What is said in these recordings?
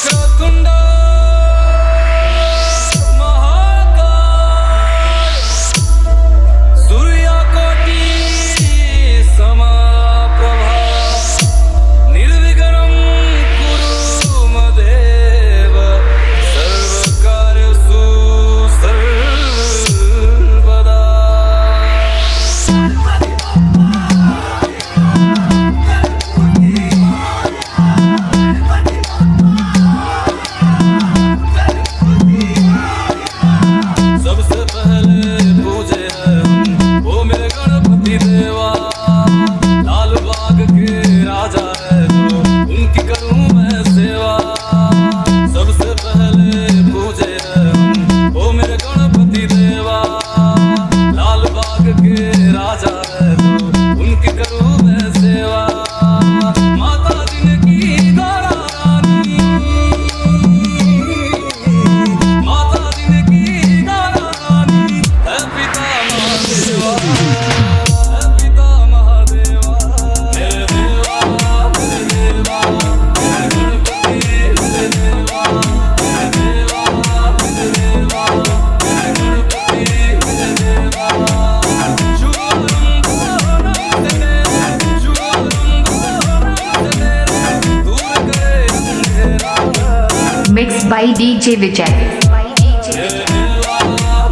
वक्रतुंड महाकाय सूर्यकोटि समप्रभा निर्विघ्नं कुरु मदेव सर्वकार्येषु सर्वदा। सबसे पहले पूजे वो मेरे गणपति देवा, लाल बाग के राजा है जो उनकी करूं मैं सेवा। सबसे पहले पूजे वो मेरे गणपति देवा, लाल बाग के राजा है जो उनकी करूं मैं सेवा। माता जिनकी दारा रानी, माता जिनकी दारा रानी है पिता महादेवा, है पिता महादेवा। मेरे देवा मेरे देवा मेरे गणपति मेरे देवा, मेरे देवा मेरे देवा मेरे गणपति मेरे देवा। शुभारंभ तेरे, शुभारंभ तेरे, दूर करे अंधेरा। Mixed by DJ Vijay. मेरे देवा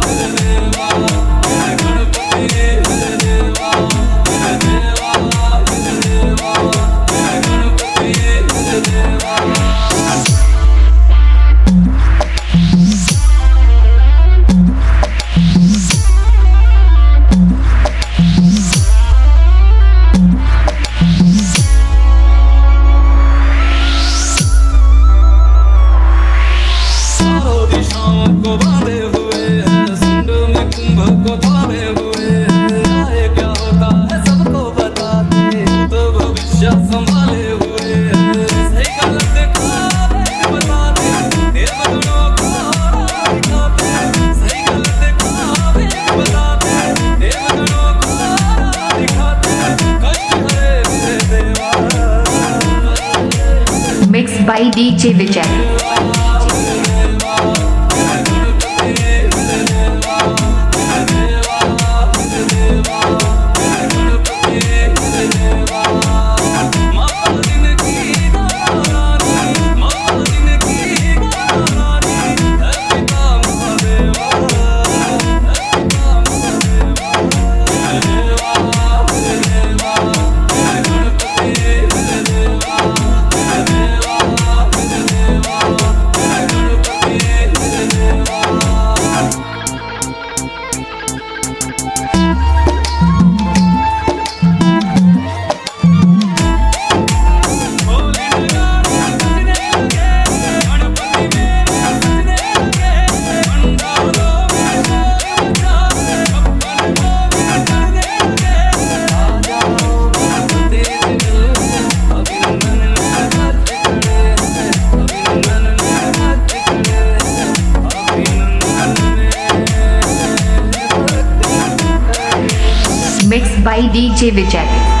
मेरे देवा मेरे गणपति मेरे देवा, मेरे देवा मेरे देवा मेरे गणपति मेरे देवा। चारों दिशाओं को बांधे हुए हैं, सुंड में कुंभ को थामे हुए हैं। आए क्या होता है सबको बताते, भूत भविष्य संभाले हुए हैं। सही गलत का भेद बताते, देवगुणों का दिखाते। सही गलत का भेद बताते, देवगुणों का दिखाते। कष्ट हरे मेरे देवा, Mixed by DJ Vijay. माता जिनकी दारा रानी, माता जिनकी दारा रानी है पिता महादेवा, है पिता महादेवा। मेरे देवा मेरे देवा मेरे गणपति मेरे देवा, मेरे देवा मेरे देवा मेरे गणपति मेरे देवा। होली नगाड़े बजने लगे, गणपति मेरे बजने लगे। पंडालों में शोर मचा, छप्पन भोग चढ़ने लगे। आ जाओ गणपति दिल, अभिनंदन में हाथ खड़े, अभिनंदन में हाथ खड़े, अभिनंदन में हाथ खड़े। Mixed by DJ Vijay.